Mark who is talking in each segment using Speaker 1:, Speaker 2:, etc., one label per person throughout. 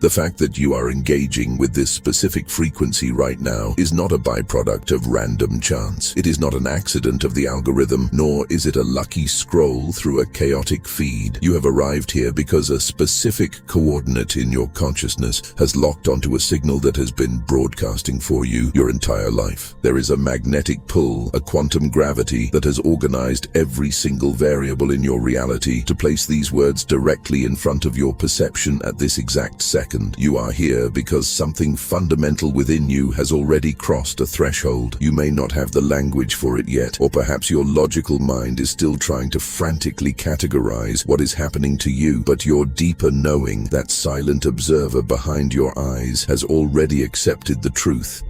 Speaker 1: The fact that you are engaging with this specific frequency right now is not a byproduct of random chance. It is not an accident of the algorithm, nor is it a lucky scroll through a chaotic feed. You have arrived here because a specific coordinate in your consciousness has locked onto a signal that has been broadcasting for you your entire life. There is a magnetic pull, a quantum gravity that has organized every single variable in your reality to place these words directly in front of your perception at this exact second. You are here because something fundamental within you has already crossed a threshold. You may not have the language for it yet, or perhaps your logical mind is still trying to frantically categorize what is happening to you, but your deeper knowing, that silent observer behind your eyes, has already accepted the truth.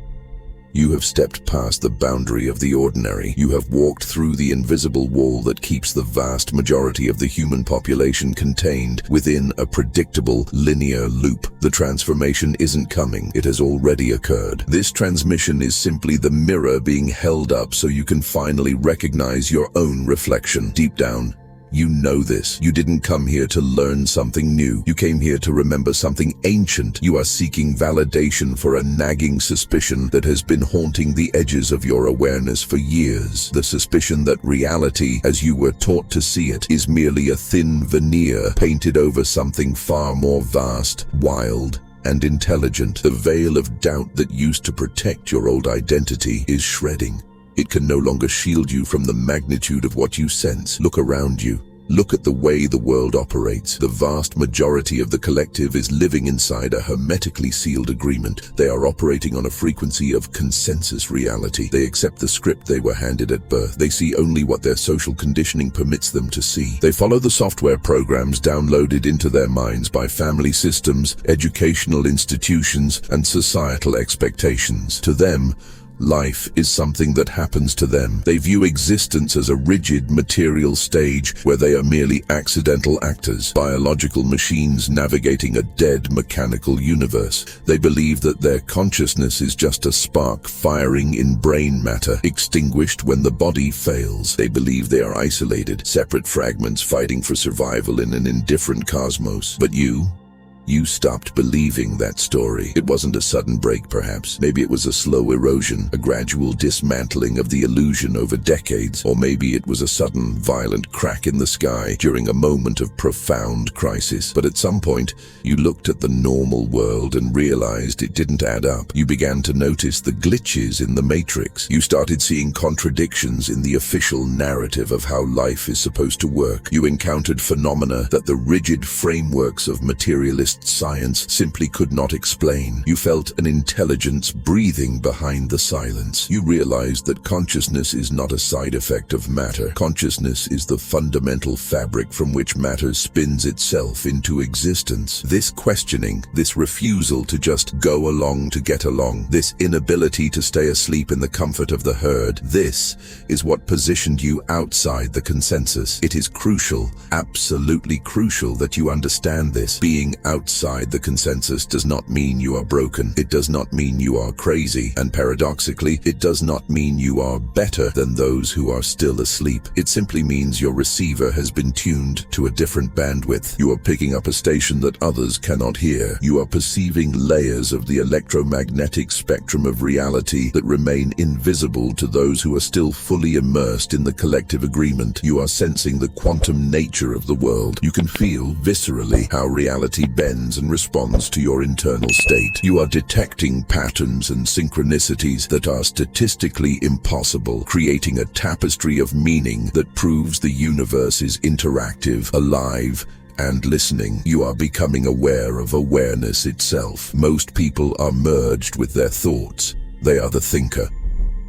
Speaker 1: You have stepped past the boundary of the ordinary. You have walked through the invisible wall that keeps the vast majority of the human population contained within a predictable, linear loop. The transformation isn't coming. It has already occurred. This transmission is simply the mirror being held up so you can finally recognize your own reflection. Deep down, you know this. You didn't come here to learn something new. You came here to remember something ancient. You are seeking validation for a nagging suspicion that has been haunting the edges of your awareness for years. The suspicion that reality, as you were taught to see it, is merely a thin veneer painted over something far more vast, wild, and intelligent. The veil of doubt that used to protect your old identity is shredding. It can no longer shield you from the magnitude of what you sense. Look around you. Look at the way the world operates. The vast majority of the collective is living inside a hermetically sealed agreement. They are operating on a frequency of consensus reality. They accept the script they were handed at birth. They see only what their social conditioning permits them to see. They follow the software programs downloaded into their minds by family systems, educational institutions, and societal expectations. To them, life is something that happens to them. They view existence as a rigid material stage where they are merely accidental actors, biological machines navigating a dead mechanical universe. They believe that their consciousness is just a spark firing in brain matter, extinguished when the body fails. They believe they are isolated, separate fragments fighting for survival in an indifferent cosmos. But you stopped believing that story. It wasn't a sudden break, perhaps. Maybe it was a slow erosion, a gradual dismantling of the illusion over decades. Or maybe it was a sudden, violent crack in the sky during a moment of profound crisis. But at some point, you looked at the normal world and realized it didn't add up. You began to notice the glitches in the matrix. You started seeing contradictions in the official narrative of how life is supposed to work. You encountered phenomena that the rigid frameworks of materialist science simply could not explain. You felt an intelligence breathing behind the silence. You realized that consciousness is not a side effect of matter. Consciousness is the fundamental fabric from which matter spins itself into existence. This questioning, this refusal to just go along to get along, this inability to stay asleep in the comfort of the herd, this is what positioned you outside the consensus. It is crucial, absolutely crucial, that you understand this. Being outside the consensus does not mean you are broken. It does not mean you are crazy. And paradoxically, it does not mean you are better than those who are still asleep. It simply means your receiver has been tuned to a different bandwidth. You are picking up a station that others cannot hear. You are perceiving layers of the electromagnetic spectrum of reality that remain invisible to those who are still fully immersed in the collective agreement. You are sensing the quantum nature of the world. You can feel viscerally how reality bends and responds to your internal state. You are detecting patterns and synchronicities that are statistically impossible, creating a tapestry of meaning that proves the universe is interactive, alive, and listening. You are becoming aware of awareness itself. Most people are merged with their thoughts. They are the thinker.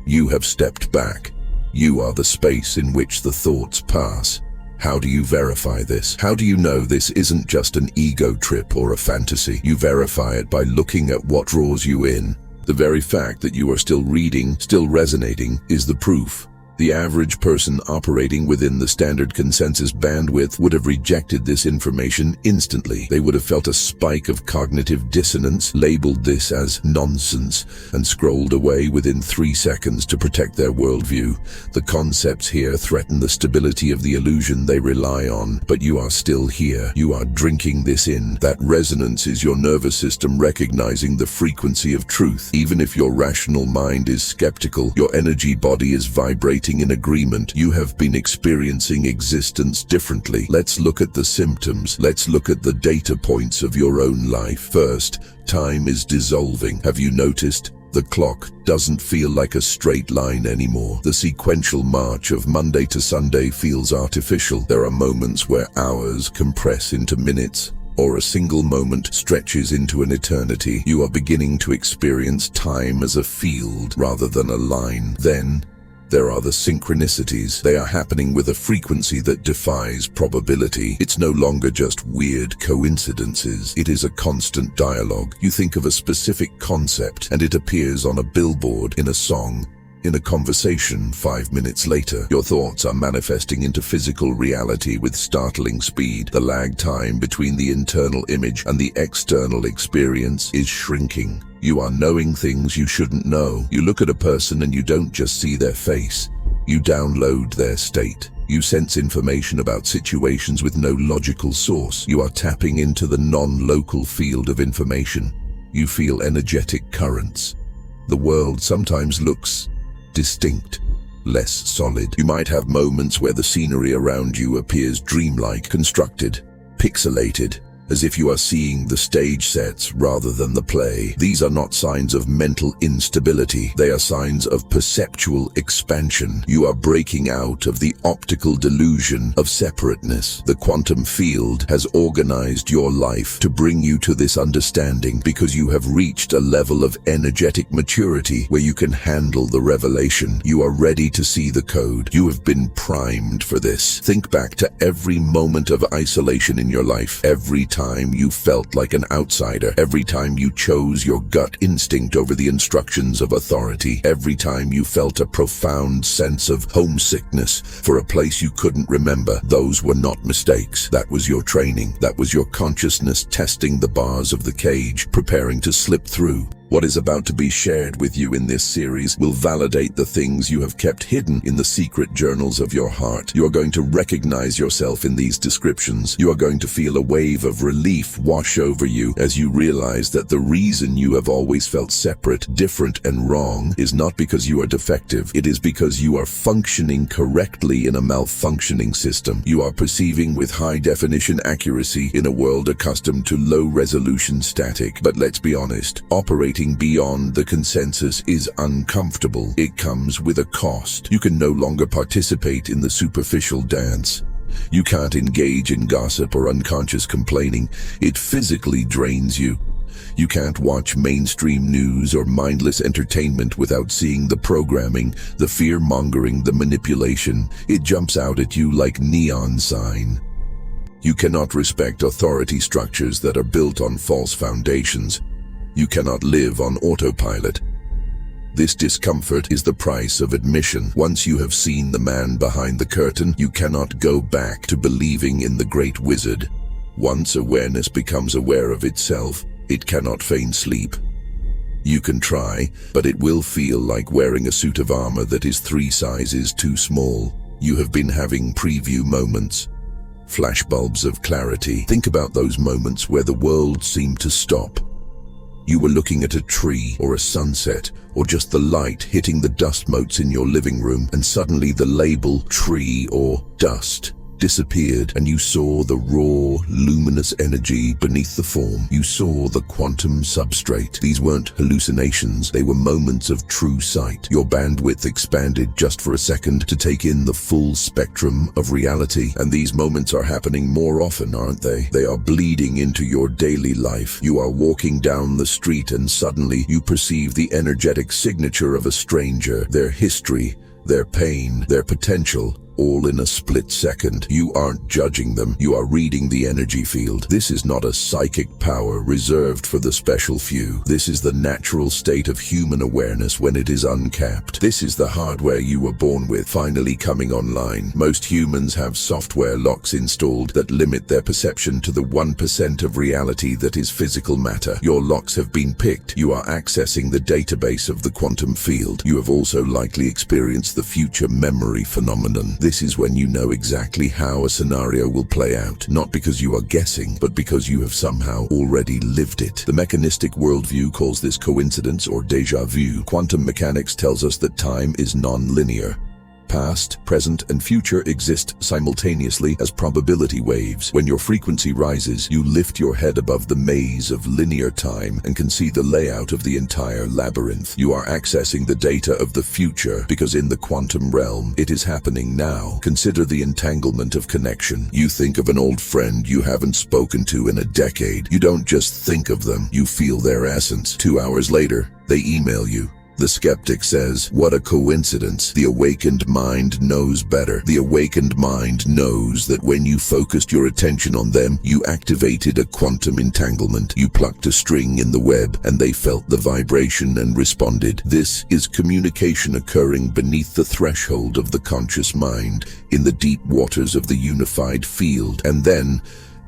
Speaker 1: You have stepped back. You are the space in which the thoughts pass. How do you verify this? How do you know this isn't just an ego trip or a fantasy? You verify it by looking at what draws you in. The very fact that you are still reading, still resonating, is the proof. The average person operating within the standard consensus bandwidth would have rejected this information instantly. They would have felt a spike of cognitive dissonance, labeled this as nonsense, and scrolled away within 3 seconds to protect their worldview. The concepts here threaten the stability of the illusion they rely on, but you are still here. You are drinking this in. That resonance is your nervous system recognizing the frequency of truth. Even if your rational mind is skeptical, your energy body is vibrating in agreement. You have been experiencing existence differently. Let's look at the symptoms. Let's look at the data points of your own life. First, time is dissolving. Have you noticed? The clock doesn't feel like a straight line anymore. The sequential march of Monday to Sunday feels artificial. There are moments where hours compress into minutes, or a single moment stretches into an eternity. You are beginning to experience time as a field rather than a line. Then, there are the synchronicities. They are happening with a frequency that defies probability. It's no longer just weird coincidences. It is a constant dialogue. You think of a specific concept, and it appears on a billboard, in a song, in a conversation 5 minutes later. Your thoughts are manifesting into physical reality with startling speed. The lag time between the internal image and the external experience is shrinking. You are knowing things you shouldn't know. You look at a person and you don't just see their face. You download their state. You sense information about situations with no logical source. You are tapping into the non-local field of information. You feel energetic currents. The world sometimes looks distinct, less solid. You might have moments where the scenery around you appears dreamlike, constructed, pixelated, as if you are seeing the stage sets rather than the play. These are not signs of mental instability. They are signs of perceptual expansion. You are breaking out of the optical delusion of separateness. The quantum field has organized your life to bring you to this understanding because you have reached a level of energetic maturity where you can handle the revelation. You are ready to see the code. You have been primed for this. Think back to every moment of isolation in your life, every time you felt like an outsider, every time you chose your gut instinct over the instructions of authority, every time you felt a profound sense of homesickness for a place you couldn't remember. Those were not mistakes. That was your training. That was your consciousness testing the bars of the cage, preparing to slip through. What is about to be shared with you in this series will validate the things you have kept hidden in the secret journals of your heart. You are going to recognize yourself in these descriptions. You are going to feel a wave of relief wash over you as you realize that the reason you have always felt separate, different, and wrong is not because you are defective. It is because you are functioning correctly in a malfunctioning system. You are perceiving with high-definition accuracy in a world accustomed to low-resolution static. But let's be honest, operating beyond the consensus is uncomfortable. It comes with a cost. You can no longer participate in the superficial dance. You can't engage in gossip or unconscious complaining. It physically drains you. You can't watch mainstream news or mindless entertainment without seeing the programming, the fear-mongering, the manipulation. It jumps out at you like neon sign. You cannot respect authority structures that are built on false foundations. You cannot live on autopilot. This discomfort is the price of admission. Once you have seen the man behind the curtain, you cannot go back to believing in the great wizard. Once awareness becomes aware of itself, it cannot feign sleep. You can try, but it will feel like wearing a suit of armor that is 3 sizes too small. You have been having preview moments, flashbulbs of clarity. Think about those moments where the world seemed to stop. You were looking at a tree or a sunset or just the light hitting the dust motes in your living room, and suddenly the label tree or dust disappeared and you saw the raw, luminous energy beneath the form. You saw the quantum substrate. These weren't hallucinations, they were moments of true sight. Your bandwidth expanded just for a second to take in the full spectrum of reality. And these moments are happening more often, aren't they? They are bleeding into your daily life. You are walking down the street and suddenly you perceive the energetic signature of a stranger, their history, their pain, their potential. all in a split second. You aren't judging them, you are reading the energy field. This is not a psychic power reserved for the special few. This is the natural state of human awareness when it is uncapped. This is the hardware you were born with, finally coming online. Most humans have software locks installed that limit their perception to the 1% of reality that is physical matter. Your locks have been picked. You are accessing the database of the quantum field. You have also likely experienced the future memory phenomenon. This is when you know exactly how a scenario will play out, not because you are guessing, but because you have somehow already lived it. The mechanistic worldview calls this coincidence or déjà vu. Quantum mechanics tells us that time is non-linear. Past, present, and future exist simultaneously as probability waves. When your frequency rises, you lift your head above the maze of linear time and can see the layout of the entire labyrinth. You are accessing the data of the future because in the quantum realm, it is happening now. Consider the entanglement of connection. You think of an old friend you haven't spoken to in a decade. You don't just think of them, you feel their essence. 2 hours later, they email you. The skeptic says, what a coincidence. The awakened mind knows better. The awakened mind knows that when you focused your attention on them, you activated a quantum entanglement. You plucked a string in the web, and they felt the vibration and responded. This is communication occurring beneath the threshold of the conscious mind, in the deep waters of the unified field. And then,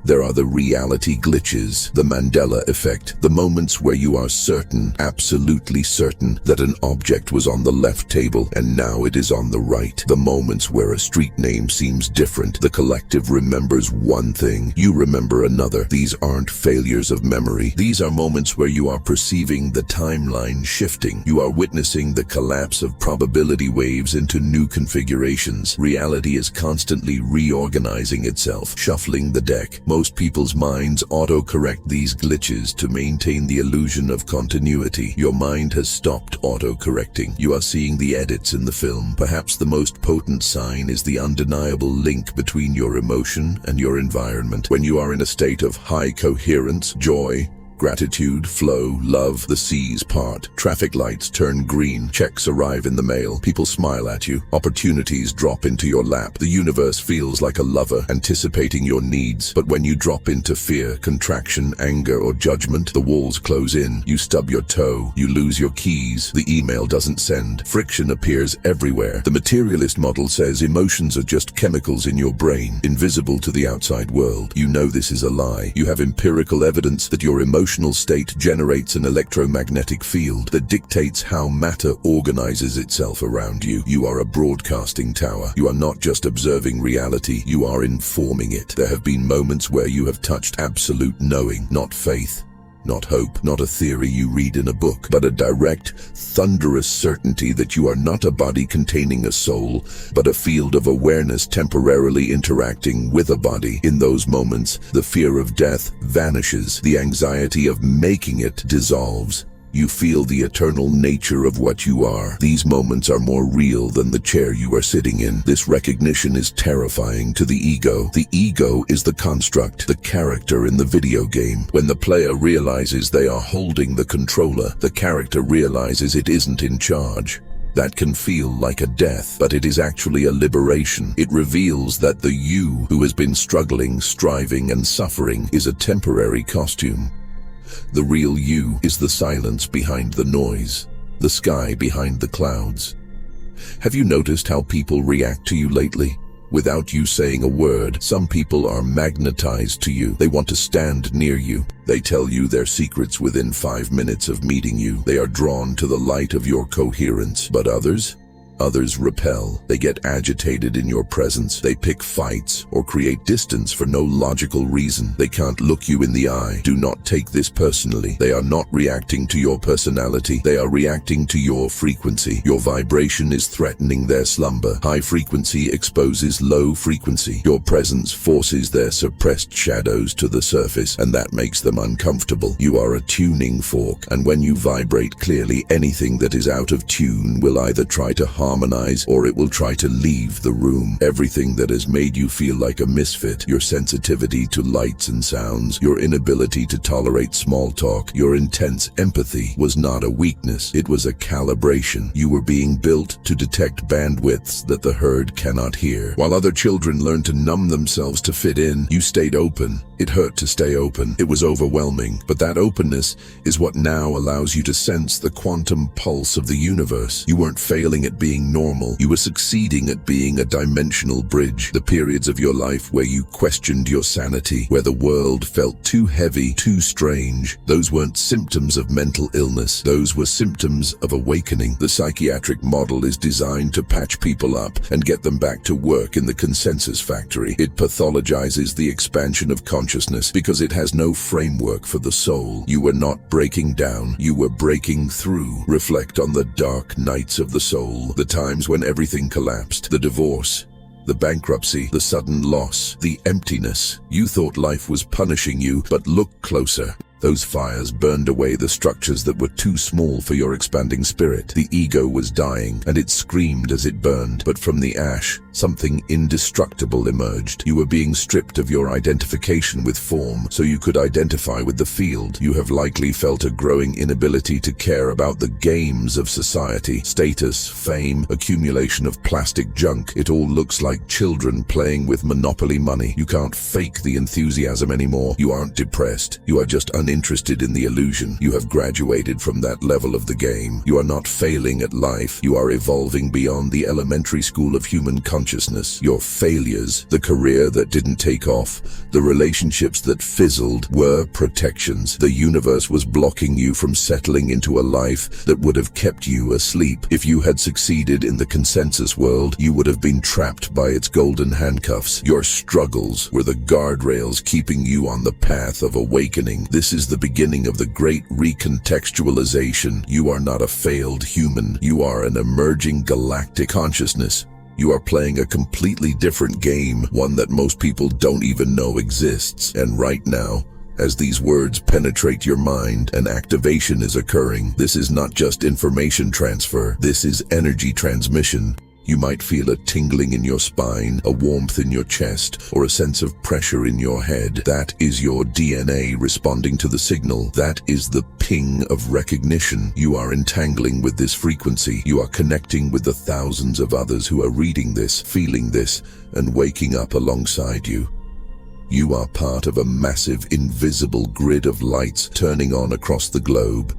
Speaker 1: there are the reality glitches, the Mandela effect, the moments where you are certain, absolutely certain, that an object was on the left table and now it is on the right. The moments where a street name seems different. The collective remembers one thing, you remember another. These aren't failures of memory. These are moments where you are perceiving the timeline shifting. You are witnessing the collapse of probability waves into new configurations. Reality is constantly reorganizing itself, shuffling the deck. Most people's minds auto-correct these glitches to maintain the illusion of continuity. Your mind has stopped auto-correcting. You are seeing the edits in the film. Perhaps the most potent sign is the undeniable link between your emotion and your environment. When you are in a state of high coherence, joy, gratitude, flow, love, the seas part. Traffic lights turn green. Checks arrive in the mail. People smile at you. Opportunities drop into your lap. The universe feels like a lover, anticipating your needs. But when you drop into fear, contraction, anger, or judgment, the walls close in. You stub your toe. You lose your keys. The email doesn't send. Friction appears everywhere. The materialist model says emotions are just chemicals in your brain, invisible to the outside world. You know this is a lie. You have empirical evidence that your emotional state generates an electromagnetic field that dictates how matter organizes itself around you. You are a broadcasting tower. You are not just observing reality, you are informing it. There have been moments where you have touched absolute knowing, not faith, not hope, not a theory you read in a book, but a direct, thunderous certainty that you are not a body containing a soul, but a field of awareness temporarily interacting with a body. In those moments, the fear of death vanishes. The anxiety of making it dissolves. You feel the eternal nature of what you are. These moments are more real than the chair you are sitting in. This recognition is terrifying to the ego. The ego is the construct, the character in the video game. When the player realizes they are holding the controller, the character realizes it isn't in charge. That can feel like a death, but it is actually a liberation. It reveals that the you who has been struggling, striving, and suffering is a temporary costume. The real you is the silence behind the noise, the sky behind the clouds. Have you noticed how people react to you lately? Without you saying a word, some people are magnetized to you. They want to stand near you. They tell you their secrets within 5 minutes of meeting you. They are drawn to the light of your coherence. But others repel. They get agitated in your presence. They pick fights or create distance for no logical reason. They can't look you in the eye. Do not take this personally. They are not reacting to your personality. They are reacting to your frequency. Your vibration is threatening their slumber. High frequency exposes low frequency. Your presence forces their suppressed shadows to the surface, and that makes them uncomfortable. You are a tuning fork, and when you vibrate clearly, anything that is out of tune will either try to harm harmonize, or it will try to leave the room. Everything that has made you feel like a misfit, your sensitivity to lights and sounds, your inability to tolerate small talk, your intense empathy, was not a weakness. It was a calibration. You were being built to detect bandwidths that the herd cannot hear. While other children learned to numb themselves to fit in, you stayed open. It hurt to stay open. It was overwhelming. But that openness is what now allows you to sense the quantum pulse of the universe. You weren't failing at being normal. You were succeeding at being a dimensional bridge. The periods of your life where you questioned your sanity, where the world felt too heavy, too strange, those weren't symptoms of mental illness. Those were symptoms of awakening. The psychiatric model is designed to patch people up and get them back to work in the consensus factory. It pathologizes the expansion of consciousness because it has no framework for the soul. You were not breaking down, you were breaking through. Reflect on the dark nights of the soul, the times when everything collapsed, the divorce, the bankruptcy, the sudden loss, the emptiness. You thought life was punishing you, but look closer. Those fires burned away the structures that were too small for your expanding spirit. The ego was dying, and it screamed as it burned. But from the ash, something indestructible emerged. You were being stripped of your identification with form, so you could identify with the field. You have likely felt a growing inability to care about the games of society. Status, fame, accumulation of plastic junk. It all looks like children playing with Monopoly money. You can't fake the enthusiasm anymore. You aren't depressed. You are just uninterested in the illusion. You have graduated from that level of the game. You are not failing at life. You are evolving beyond the elementary school of human consciousness. Your failures, the career that didn't take off, the relationships that fizzled, were protections. The universe was blocking you from settling into a life that would have kept you asleep. If you had succeeded in the consensus world, you would have been trapped by its golden handcuffs. Your struggles were the guardrails keeping you on the path of awakening. This is the beginning of the great recontextualization. You are not a failed human. You are an emerging galactic consciousness. You are playing a completely different game, one that most people don't even know exists. And right now, as these words penetrate your mind, an activation is occurring. This is not just information transfer. This is energy transmission. You might feel a tingling in your spine, a warmth in your chest, or a sense of pressure in your head. That is your DNA responding to the signal. That is the ping of recognition. You are entangling with this frequency. You are connecting with the thousands of others who are reading this, feeling this, and waking up alongside you. You are part of a massive, invisible grid of lights turning on across the globe.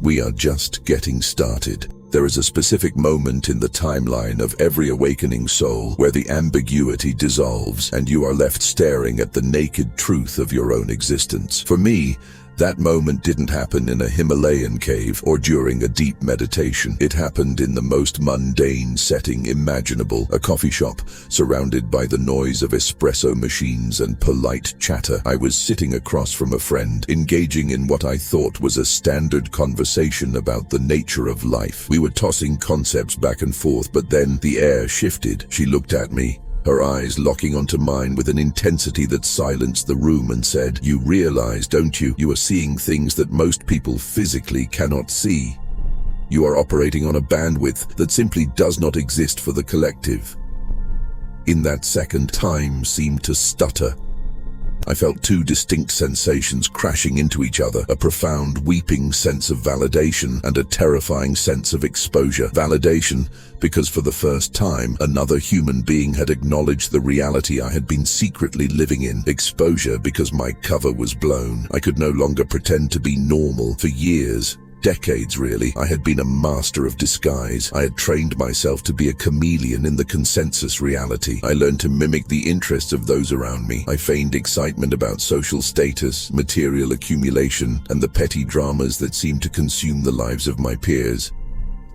Speaker 1: We are just getting started. There is a specific moment in the timeline of every awakening soul where the ambiguity dissolves and you are left staring at the naked truth of your own existence. For me, that moment didn't happen in a Himalayan cave or during a deep meditation. It happened in the most mundane setting imaginable, a coffee shop surrounded by the noise of espresso machines and polite chatter. I was sitting across from a friend, engaging in what I thought was a standard conversation about the nature of life. We were tossing concepts back and forth, but then the air shifted. She looked at me, her eyes locking onto mine with an intensity that silenced the room, and said, "You realize, don't you? You are seeing things that most people physically cannot see. You are operating on a bandwidth that simply does not exist for the collective." In that second, time seemed to stutter. I felt two distinct sensations crashing into each other, a profound weeping sense of validation and a terrifying sense of exposure. Validation, because for the first time, another human being had acknowledged the reality I had been secretly living in. Exposure, because my cover was blown. I could no longer pretend to be normal. For years, decades really, I had been a master of disguise. I had trained myself to be a chameleon in the consensus reality. I learned to mimic the interests of those around me. I feigned excitement about social status, material accumulation, and the petty dramas that seemed to consume the lives of my peers.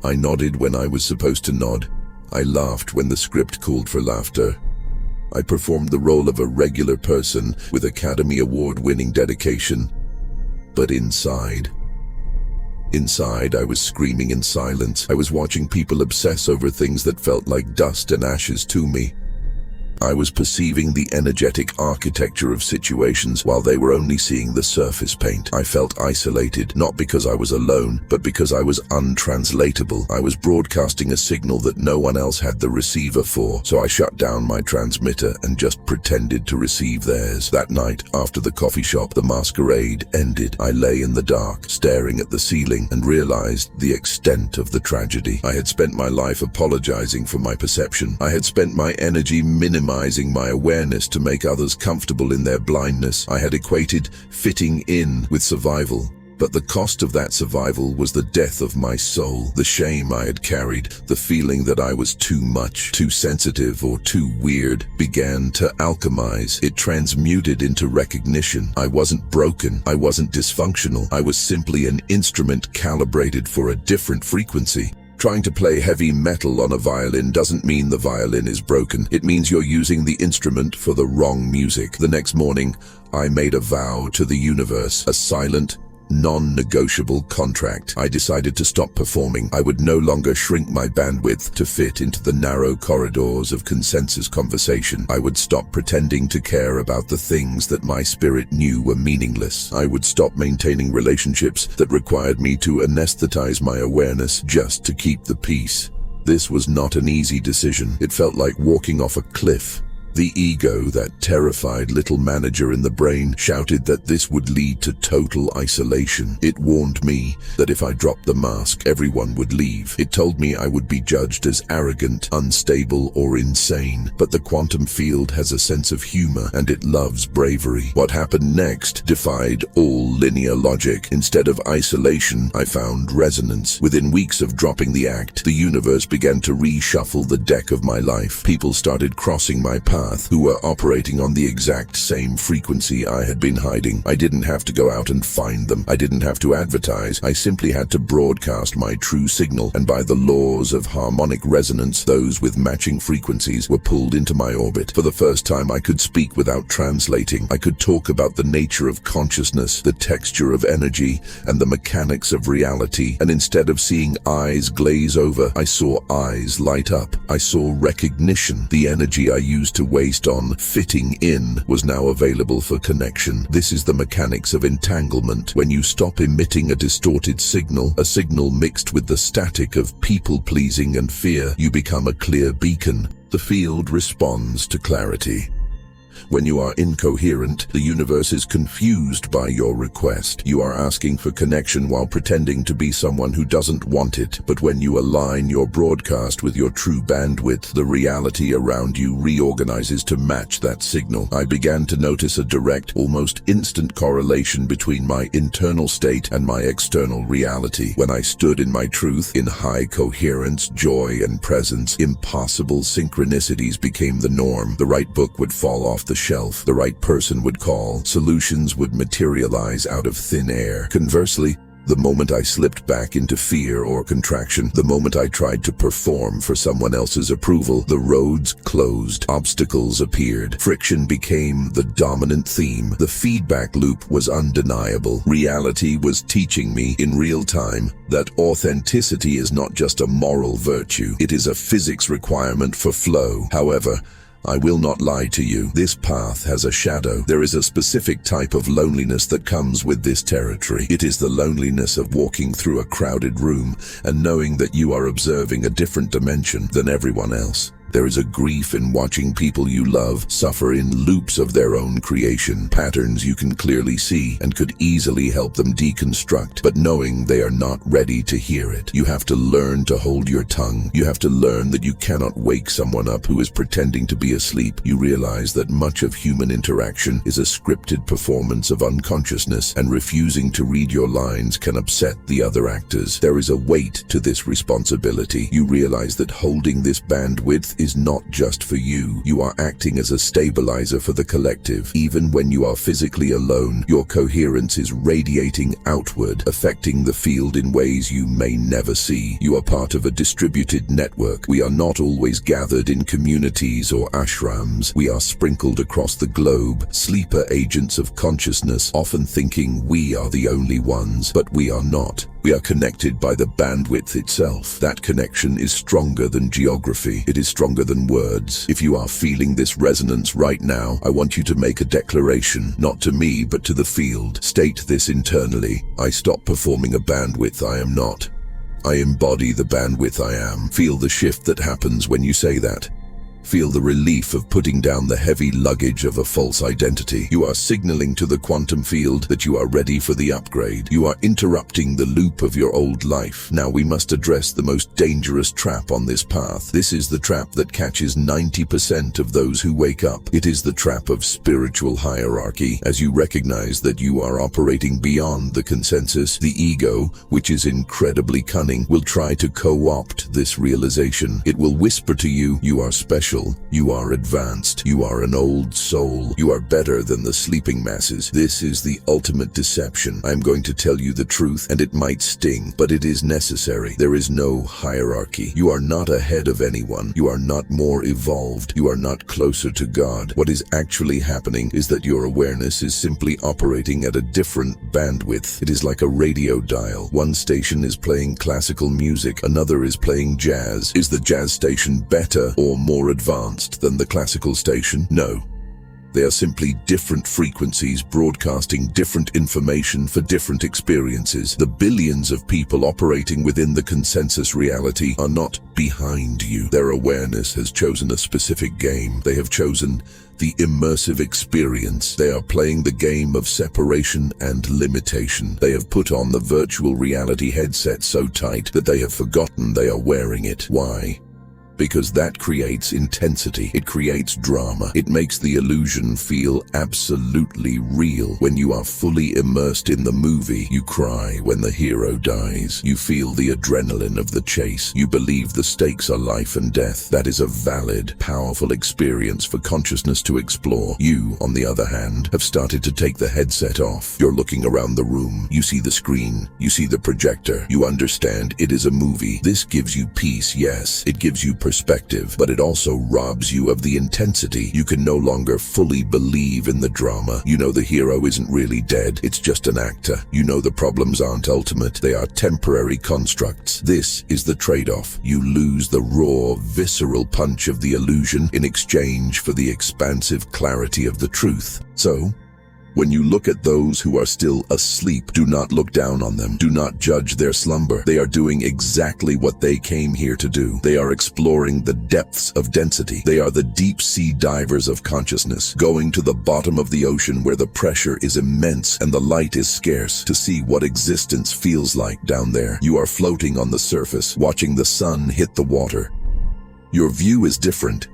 Speaker 1: I nodded when I was supposed to nod. I laughed when the script called for laughter. I performed the role of a regular person with Academy Award-winning dedication. But inside, I was screaming in silence. I was watching people obsess over things that felt like dust and ashes to me. I was perceiving the energetic architecture of situations while they were only seeing the surface paint. I felt isolated, not because I was alone, but because I was untranslatable. I was broadcasting a signal that no one else had the receiver for, so I shut down my transmitter and just pretended to receive theirs. That night, after the coffee shop, the masquerade ended. I lay in the dark, staring at the ceiling, and realized the extent of the tragedy. I had spent my life apologizing for my perception. I had spent my energy minimizing my awareness to make others comfortable in their blindness. I had equated fitting in with survival. But the cost of that survival was the death of my soul, the shame I had carried, the feeling that I was too much, too sensitive, or too weird, began to alchemize. It transmuted into recognition. I wasn't broken. I wasn't dysfunctional. I was simply an instrument calibrated for a different frequency. Trying to play heavy metal on a violin doesn't mean the violin is broken. It means you're using the instrument for the wrong music. The next morning, I made a vow to the universe, a silent, non-negotiable contract. I decided to stop performing. I would no longer shrink my bandwidth to fit into the narrow corridors of consensus conversation. I would stop pretending to care about the things that my spirit knew were meaningless. I would stop maintaining relationships that required me to anesthetize my awareness just to keep the peace. This was not an easy decision. It felt like walking off a cliff. The ego, that terrified little manager in the brain, shouted that this would lead to total isolation. It warned me that if I dropped the mask, everyone would leave. It told me I would be judged as arrogant, unstable, or insane. But the quantum field has a sense of humor, and it loves bravery. What happened next defied all linear logic. Instead of isolation, I found resonance. Within weeks of dropping the act, the universe began to reshuffle the deck of my life. People started crossing my path, who were operating on the exact same frequency I had been hiding. I didn't have to go out and find them. I didn't have to advertise. I simply had to broadcast my true signal, and by the laws of harmonic resonance, those with matching frequencies were pulled into my orbit. For the first time, I could speak without translating. I could talk about the nature of consciousness, the texture of energy, and the mechanics of reality. And instead of seeing eyes glaze over, I saw eyes light up. I saw recognition. The energy I used to waste on fitting in was now available for connection. This is the mechanics of entanglement. When you stop emitting a distorted signal, a signal mixed with the static of people-pleasing and fear, you become a clear beacon. The field responds to clarity. When you are incoherent, the universe is confused by your request. You are asking for connection while pretending to be someone who doesn't want it. But when you align your broadcast with your true bandwidth, the reality around you reorganizes to match that signal. I began to notice a direct, almost instant correlation between my internal state and my external reality. When I stood in my truth, in high coherence, joy, and presence, impossible synchronicities became the norm. The right book would fall off the shelf, the right person would call, solutions would materialize out of thin air. Conversely, the moment I slipped back into fear or contraction, the moment I tried to perform for someone else's approval, the roads closed, obstacles appeared, friction became the dominant theme. The feedback loop was undeniable. Reality was teaching me in real time that authenticity is not just a moral virtue, it is a physics requirement for flow. However, I will not lie to you. This path has a shadow. There is a specific type of loneliness that comes with this territory. It is the loneliness of walking through a crowded room and knowing that you are observing a different dimension than everyone else. There is a grief in watching people you love suffer in loops of their own creation, patterns you can clearly see and could easily help them deconstruct, but knowing they are not ready to hear it. You have to learn to hold your tongue. You have to learn that you cannot wake someone up who is pretending to be asleep. You realize that much of human interaction is a scripted performance of unconsciousness, and refusing to read your lines can upset the other actors. There is a weight to this responsibility. You realize that holding this bandwidth is not just for you. You are acting as a stabilizer for the collective. Even when you are physically alone, your coherence is radiating outward, affecting the field in ways you may never see. You are part of a distributed network. We are not always gathered in communities or ashrams. We are sprinkled across the globe, sleeper agents of consciousness, often thinking we are the only ones, but we are not. We are connected by the bandwidth itself. That connection is stronger than geography. It is stronger than words. If you are feeling this resonance right now, I want you to make a declaration, not to me, but to the field. State this internally. I stop performing a bandwidth I am not. I embody the bandwidth I am. Feel the shift that happens when you say that. Feel the relief of putting down the heavy luggage of a false identity. You are signaling to the quantum field that you are ready for the upgrade. You are interrupting the loop of your old life. Now we must address the most dangerous trap on this path. This is the trap that catches 90% of those who wake up. It is the trap of spiritual hierarchy. As you recognize that you are operating beyond the consensus, the ego, which is incredibly cunning, will try to co-opt this realization. It will whisper to you, you are special. You are advanced. You are an old soul. You are better than the sleeping masses. This is the ultimate deception. I'm going to tell you the truth, and it might sting, but it is necessary. There is no hierarchy. You are not ahead of anyone. You are not more evolved. You are not closer to God. What is actually happening is that your awareness is simply operating at a different bandwidth. It is like a radio dial. One station is playing classical music. Another is playing jazz. Is the jazz station better or more advanced than the classical station? No. They are simply different frequencies broadcasting different information for different experiences. The billions of people operating within the consensus reality are not behind you. Their awareness has chosen a specific game. They have chosen the immersive experience. They are playing the game of separation and limitation. They have put on the virtual reality headset so tight that they have forgotten they are wearing it. Why? Because that creates intensity. It creates drama. It makes the illusion feel absolutely real. When you are fully immersed in the movie, you cry when the hero dies. You feel the adrenaline of the chase. You believe the stakes are life and death. That is a valid, powerful experience for consciousness to explore. You, on the other hand, have started to take the headset off. You're looking around the room. You see the screen. You see the projector. You understand it is a movie. This gives you peace, yes. It gives you perspective, but it also robs you of the intensity. You can no longer fully believe in the drama. You know the hero isn't really dead. It's just an actor. You know the problems aren't ultimate. They are temporary constructs. This is the trade-off. You lose the raw, visceral punch of the illusion in exchange for the expansive clarity of the truth. So, when you look at those who are still asleep, do not look down on them. Do not judge their slumber. They are doing exactly what they came here to do. They are exploring the depths of density. They are the deep-sea divers of consciousness, going to the bottom of the ocean where the pressure is immense and the light is scarce, to see what existence feels like down there. You are floating on the surface, watching the sun hit the water. Your view is different.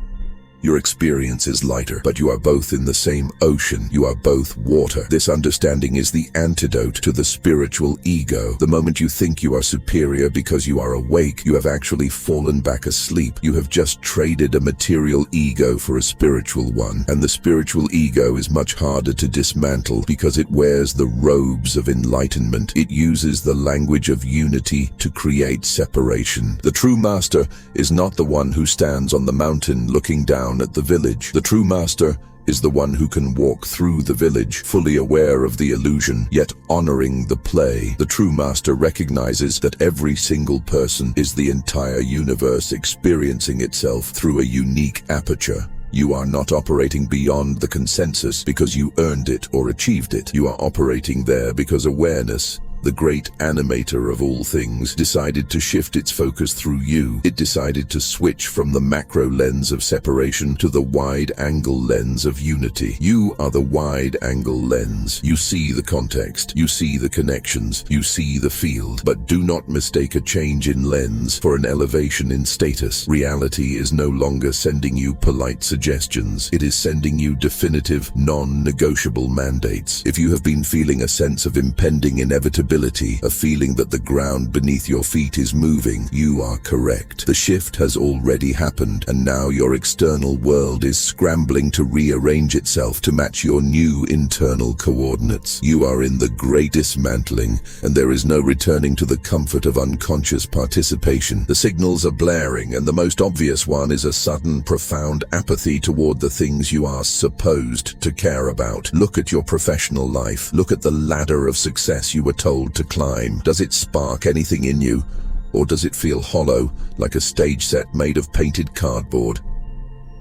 Speaker 1: Your experience is lighter, but you are both in the same ocean. You are both water. This understanding is the antidote to the spiritual ego. The moment you think you are superior because you are awake, you have actually fallen back asleep. You have just traded a material ego for a spiritual one. And the spiritual ego is much harder to dismantle because it wears the robes of enlightenment. It uses the language of unity to create separation. The true master is not the one who stands on the mountain looking down at the village. The true master is the one who can walk through the village, fully aware of the illusion, yet honoring the play. The true master recognizes that every single person is the entire universe experiencing itself through a unique aperture. You are not operating beyond the consensus because you earned it or achieved it. You are operating there because awareness, the great animator of all things, decided to shift its focus through you. It decided to switch from the macro lens of separation to the wide-angle lens of unity. You are the wide-angle lens. You see the context. You see the connections. You see the field. But do not mistake a change in lens for an elevation in status. Reality is no longer sending you polite suggestions. It is sending you definitive, non-negotiable mandates. If you have been feeling a sense of impending inevitability, a feeling that the ground beneath your feet is moving, you are correct. The shift has already happened, and now your external world is scrambling to rearrange itself to match your new internal coordinates. You are in the Great Dismantling, and there is no returning to the comfort of unconscious participation. The signals are blaring, and the most obvious one is a sudden, profound apathy toward the things you are supposed to care about. Look at your professional life. Look at the ladder of success you were told threshold to climb? Does it spark anything in you? Or does it feel hollow, like a stage set made of painted cardboard?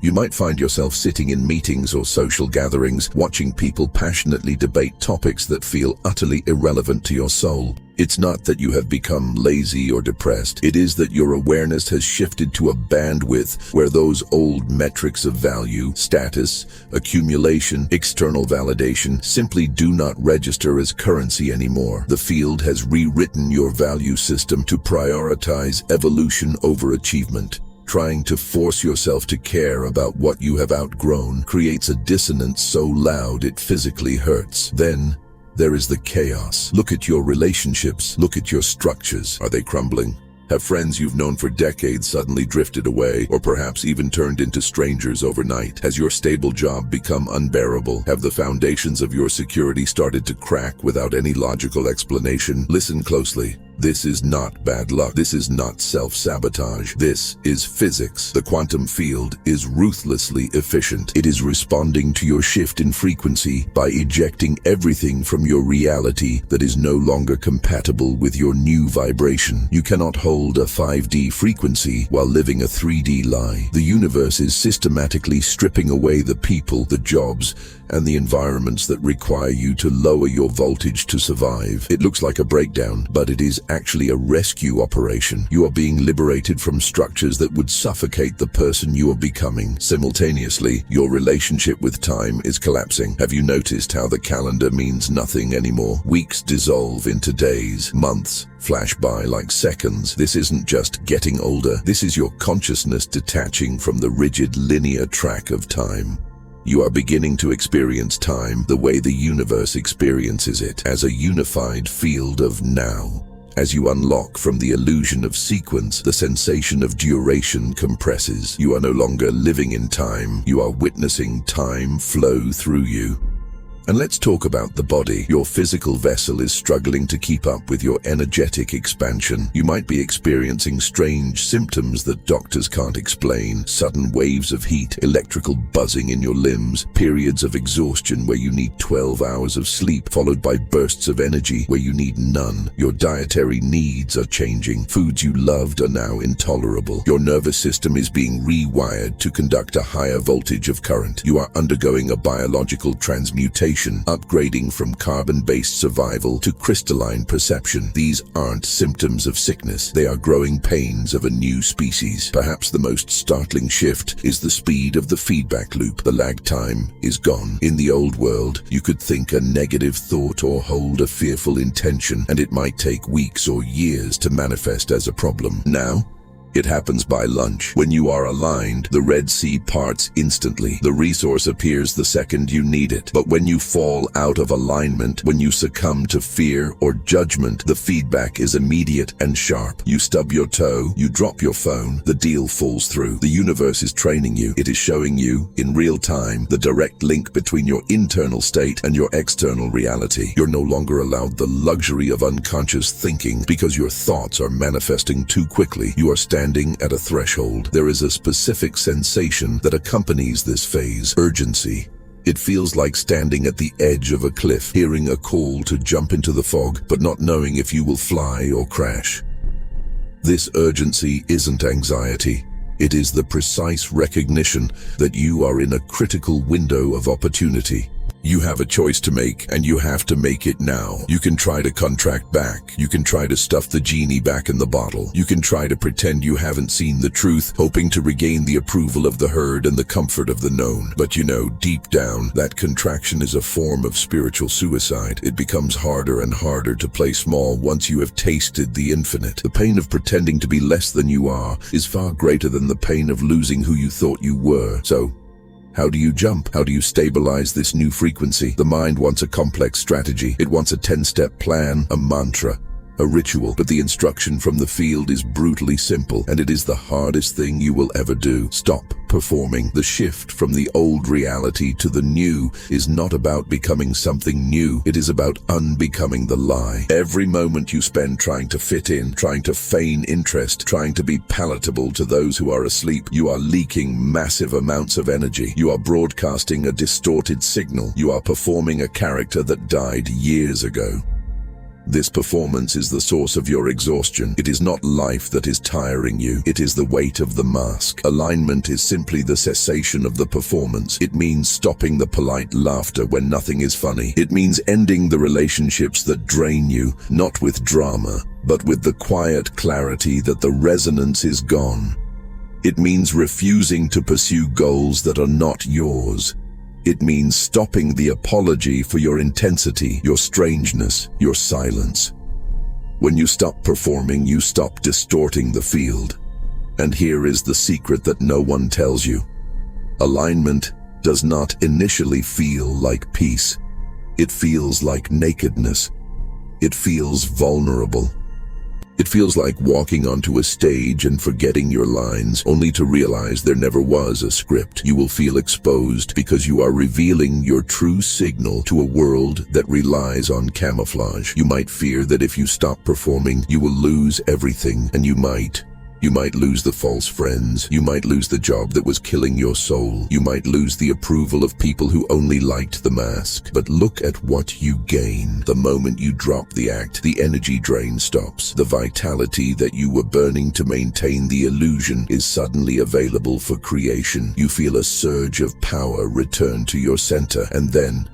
Speaker 1: You might find yourself sitting in meetings or social gatherings, watching people passionately debate topics that feel utterly irrelevant to your soul. It's not that you have become lazy or depressed. It is that your awareness has shifted to a bandwidth where those old metrics of value, status, accumulation, external validation simply do not register as currency anymore. The field has rewritten your value system to prioritize evolution over achievement. Trying to force yourself to care about what you have outgrown creates a dissonance so loud it physically hurts. Then there is the chaos. Look at your relationships. Look at your structures. Are they crumbling? Have friends you've known for decades suddenly drifted away, or perhaps even turned into strangers overnight? Has your stable job become unbearable? Have the foundations of your security started to crack without any logical explanation? Listen closely. This is not bad luck. This is not self-sabotage. This is physics. The quantum field is ruthlessly efficient. It is responding to your shift in frequency by ejecting everything from your reality that is no longer compatible with your new vibration. You cannot hold a 5D frequency while living a 3D lie. The universe is systematically stripping away the people, the jobs, and the environments that require you to lower your voltage to survive. It looks like a breakdown, but it is actually a rescue operation. You are being liberated from structures that would suffocate the person you are becoming. Simultaneously, your relationship with time is collapsing. Have you noticed how the calendar means nothing anymore? Weeks dissolve into days, months flash by like seconds. This isn't just getting older. This is your consciousness detaching from the rigid linear track of time. You are beginning to experience time the way the universe experiences it, as a unified field of now. As you unlock from the illusion of sequence, the sensation of duration compresses. You are no longer living in time. You are witnessing time flow through you. And let's talk about the body. Your physical vessel is struggling to keep up with your energetic expansion. You might be experiencing strange symptoms that doctors can't explain. Sudden waves of heat, electrical buzzing in your limbs, periods of exhaustion where you need 12 hours of sleep, followed by bursts of energy where you need none. Your dietary needs are changing. Foods you loved are now intolerable. Your nervous system is being rewired to conduct a higher voltage of current. You are undergoing a biological transmutation, upgrading from carbon-based survival to crystalline perception. These aren't symptoms of sickness. They are growing pains of a new species. Perhaps the most startling shift is the speed of the feedback loop. The lag time is gone. In the old world, you could think a negative thought or hold a fearful intention, and it might take weeks or years to manifest as a problem. Now, it happens by lunch. When you are aligned, the Red Sea parts instantly. The resource appears the second you need it. But when you fall out of alignment, when you succumb to fear or judgment, the feedback is immediate and sharp. You stub your toe, you drop your phone, the deal falls through. The universe is training you. It is showing you, in real time, the direct link between your internal state and your external reality. You're no longer allowed the luxury of unconscious thinking because your thoughts are manifesting too quickly. You are standing at a threshold. There is a specific sensation that accompanies this phase: urgency. It feels like standing at the edge of a cliff, hearing a call to jump into the fog, but not knowing if you will fly or crash. This urgency isn't anxiety. It is the precise recognition that you are in a critical window of opportunity. You have a choice to make, and you have to make it now. You can try to contract back. You can try to stuff the genie back in the bottle. You can try to pretend you haven't seen the truth, hoping to regain the approval of the herd and the comfort of the known. But you know, deep down, that contraction is a form of spiritual suicide. It becomes harder and harder to play small once you have tasted the infinite. The pain of pretending to be less than you are is far greater than the pain of losing who you thought you were. So, how do you jump? How do you stabilize this new frequency? The mind wants a complex strategy. It wants a 10-step plan, a mantra, a ritual. But the instruction from the field is brutally simple, and it is the hardest thing you will ever do. Stop performing. The shift from the old reality to the new is not about becoming something new. It is about unbecoming the lie. Every moment you spend trying to fit in, trying to feign interest, trying to be palatable to those who are asleep, you are leaking massive amounts of energy. You are broadcasting a distorted signal. You are performing a character that died years ago. This performance is the source of your exhaustion. It is not life that is tiring you. It is the weight of the mask. Alignment is simply the cessation of the performance. It means stopping the polite laughter when nothing is funny. It means ending the relationships that drain you, not with drama, but with the quiet clarity that the resonance is gone. It means refusing to pursue goals that are not yours. It means stopping the apology for your intensity, your strangeness, your silence. When you stop performing, you stop distorting the field. And here is the secret that no one tells you. Alignment does not initially feel like peace. It feels like nakedness. It feels vulnerable. It feels like walking onto a stage and forgetting your lines, only to realize there never was a script. You will feel exposed because you are revealing your true signal to a world that relies on camouflage. You might fear that if you stop performing, you will lose everything, and you might. You might lose the false friends. You might lose the job that was killing your soul. You might lose the approval of people who only liked the mask. But look at what you gain. The moment you drop the act, the energy drain stops. The vitality that you were burning to maintain the illusion is suddenly available for creation. You feel a surge of power return to your center, and then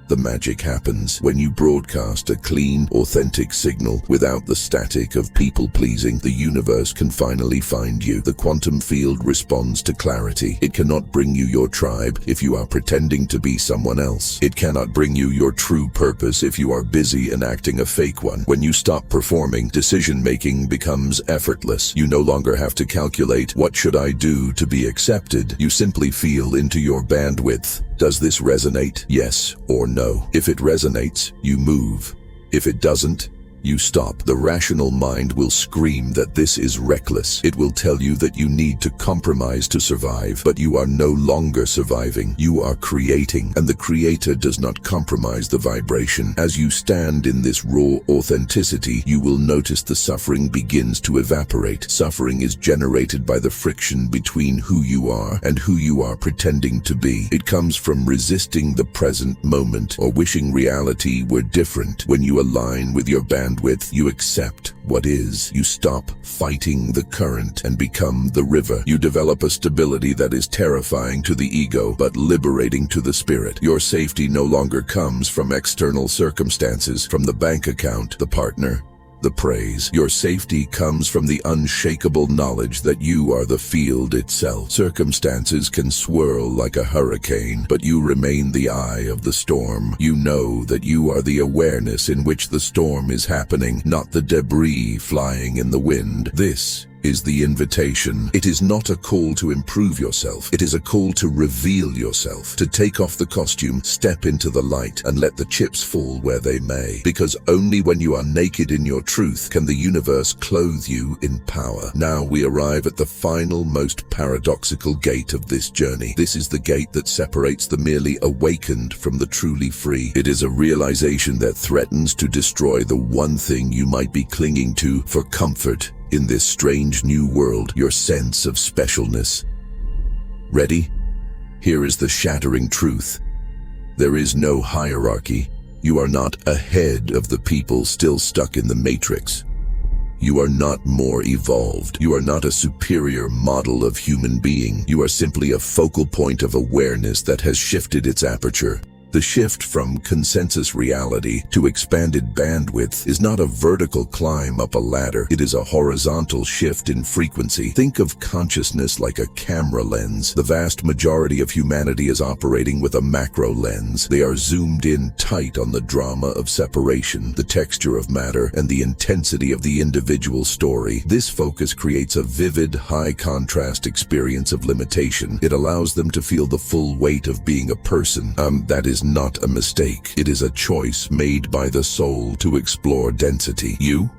Speaker 1: the magic happens. When you broadcast a clean, authentic signal without the static of people-pleasing, the universe can finally find you. The quantum field responds to clarity. It cannot bring you your tribe if you are pretending to be someone else. It cannot bring you your true purpose if you are busy enacting a fake one. When you stop performing, decision-making becomes effortless. You no longer have to calculate, what should I do to be accepted? You simply feel into your bandwidth. Does this resonate? Yes or no? If it resonates, you move. If it doesn't, you stop. The rational mind will scream that this is reckless. It will tell you that you need to compromise to survive, but you are no longer surviving. You are creating, and the creator does not compromise the vibration. As you stand in this raw authenticity, you will notice the suffering begins to evaporate. Suffering is generated by the friction between who you are and who you are pretending to be. It comes from resisting the present moment or wishing reality were different. When you align with your bandwidth, you accept what is. You stop fighting the current and become the river. You develop a stability that is terrifying to the ego, but liberating to the spirit. Your safety no longer comes from external circumstances, from the bank account, the partner, the praise. Your safety comes from the unshakable knowledge that you are the field itself. Circumstances can swirl like a hurricane, but you remain the eye of the storm. You know that you are the awareness in which the storm is happening, not the debris flying in the wind. This is the invitation. It is not a call to improve yourself. It is a call to reveal yourself, to take off the costume, step into the light, and let the chips fall where they may. Because only when you are naked in your truth can the universe clothe you in power. Now we arrive at the final, most paradoxical gate of this journey. This is the gate that separates the merely awakened from the truly free. It is a realization that threatens to destroy the one thing you might be clinging to for comfort in this strange new world, your sense of specialness. Ready? Here is the shattering truth. There is no hierarchy. You are not ahead of the people still stuck in the matrix. You are not more evolved. You are not a superior model of human being. You are simply a focal point of awareness that has shifted its aperture. The shift from consensus reality to expanded bandwidth is not a vertical climb up a ladder. It is a horizontal shift in frequency. Think of consciousness like a camera lens. The vast majority of humanity is operating with a macro lens. They are zoomed in tight on the drama of separation, the texture of matter, and the intensity of the individual story. This focus creates a vivid, high-contrast experience of limitation. It allows them to feel the full weight of being a person. That is not a mistake. It is a choice made by the soul to explore density. You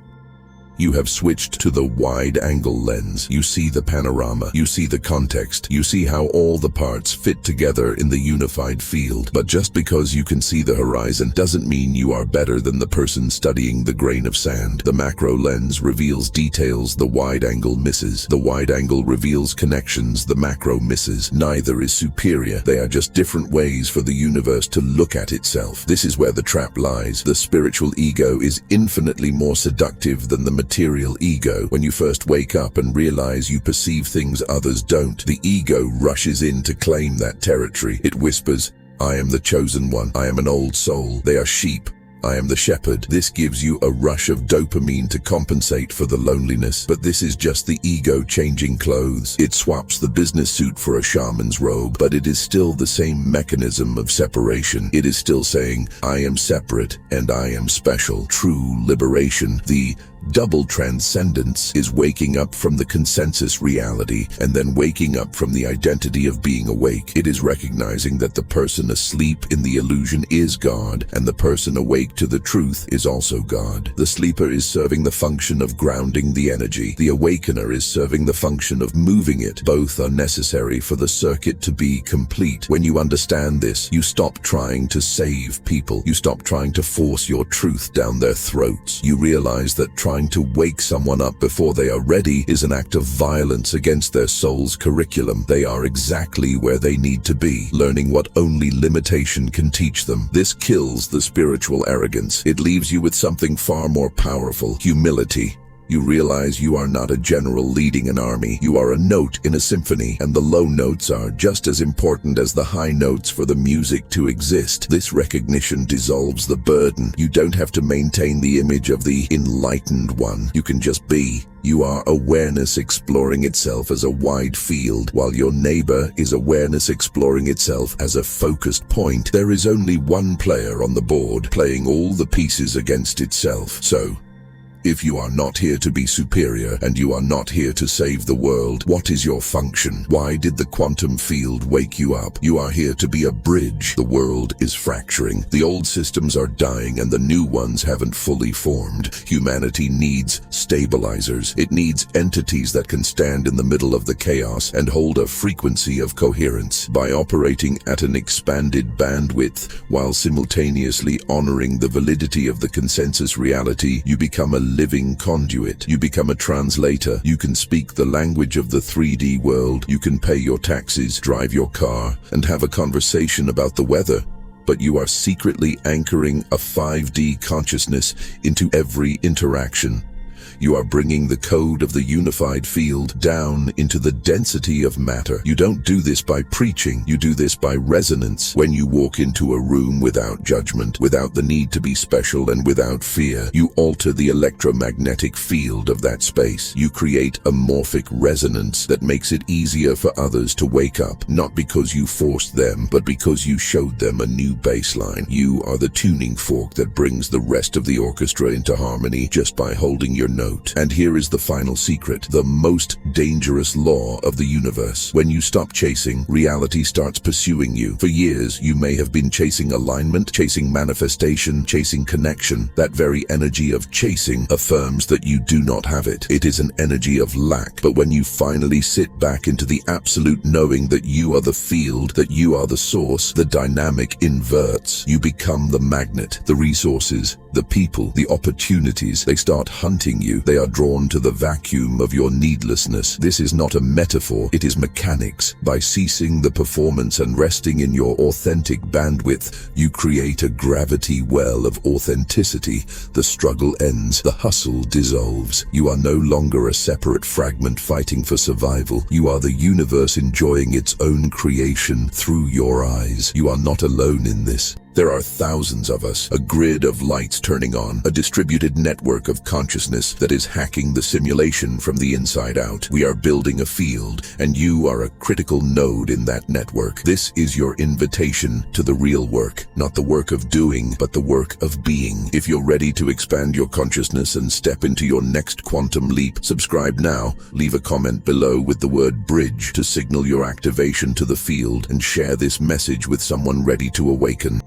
Speaker 1: You have switched to the wide-angle lens. You see the panorama. You see the context. You see how all the parts fit together in the unified field. But just because you can see the horizon doesn't mean you are better than the person studying the grain of sand. The macro lens reveals details the wide-angle misses. The wide-angle reveals connections the macro misses. Neither is superior. They are just different ways for the universe to look at itself. This is where the trap lies. The spiritual ego is infinitely more seductive than the material ego. When you first wake up and realize you perceive things others don't, the ego rushes in to claim that territory. It whispers, "I am the chosen one. I am an old soul. They are sheep. I am the shepherd." This gives you a rush of dopamine to compensate for the loneliness. But this is just the ego changing clothes. It swaps the business suit for a shaman's robe, but it is still the same mechanism of separation. It is still saying, "I am separate and I am special." True liberation, the double transcendence, is waking up from the consensus reality and then waking up from the identity of being awake. It is recognizing that the person asleep in the illusion is God, and the person awake to the truth is also God. The sleeper is serving the function of grounding the energy. The awakener is serving the function of moving it. Both are necessary for the circuit to be complete. When you understand this, you stop trying to save people. You stop trying to force your truth down their throats. You realize that trying to wake someone up before they are ready is an act of violence against their soul's curriculum. They are exactly where they need to be, learning what only limitation can teach them. This kills the spiritual arrogance. It leaves you with something far more powerful: humility. You realize you are not a general leading an army. You are a note in a symphony, and the low notes are just as important as the high notes for the music to exist. This recognition dissolves the burden. You don't have to maintain the image of the enlightened one. You can just be. You are awareness exploring itself as a wide field, while your neighbor is awareness exploring itself as a focused point. There is only one player on the board, playing all the pieces against itself. So, if you are not here to be superior, and you are not here to save the world, what is your function? Why did the quantum field wake you up? You are here to be a bridge. The world is fracturing. The old systems are dying and the new ones haven't fully formed. Humanity needs stabilizers. It needs entities that can stand in the middle of the chaos and hold a frequency of coherence. By operating at an expanded bandwidth while simultaneously honoring the validity of the consensus reality, you become a living conduit. You become a translator. You can speak the language of the 3D world. You can pay your taxes, drive your car, and have a conversation about the weather. But you are secretly anchoring a 5D consciousness into every interaction. You are bringing the code of the unified field down into the density of matter. You don't do this by preaching. You do this by resonance. When you walk into a room without judgment, without the need to be special, and without fear, you alter the electromagnetic field of that space. You create a morphic resonance that makes it easier for others to wake up, not because you forced them, but because you showed them a new baseline. You are the tuning fork that brings the rest of the orchestra into harmony just by holding your note. And here is the final secret, the most dangerous law of the universe. When you stop chasing, reality starts pursuing you. For years, you may have been chasing alignment, chasing manifestation, chasing connection. That very energy of chasing affirms that you do not have it. It is an energy of lack. But when you finally sit back into the absolute knowing that you are the field, that you are the source, the dynamic inverts. You become the magnet, the resources, the people, the opportunities. They start hunting you. They are drawn to the vacuum of your needlessness. This is not a metaphor, it is mechanics. By ceasing the performance and resting in your authentic bandwidth, you create a gravity well of authenticity. The struggle ends, the hustle dissolves. You are no longer a separate fragment fighting for survival. You are the universe enjoying its own creation through your eyes. You are not alone in this. There are thousands of us, a grid of lights turning on, a distributed network of consciousness that is hacking the simulation from the inside out. We are building a field, and you are a critical node in that network. This is your invitation to the real work, not the work of doing, but the work of being. If you're ready to expand your consciousness and step into your next quantum leap, subscribe now, leave a comment below with the word bridge to signal your activation to the field, and share this message with someone ready to awaken.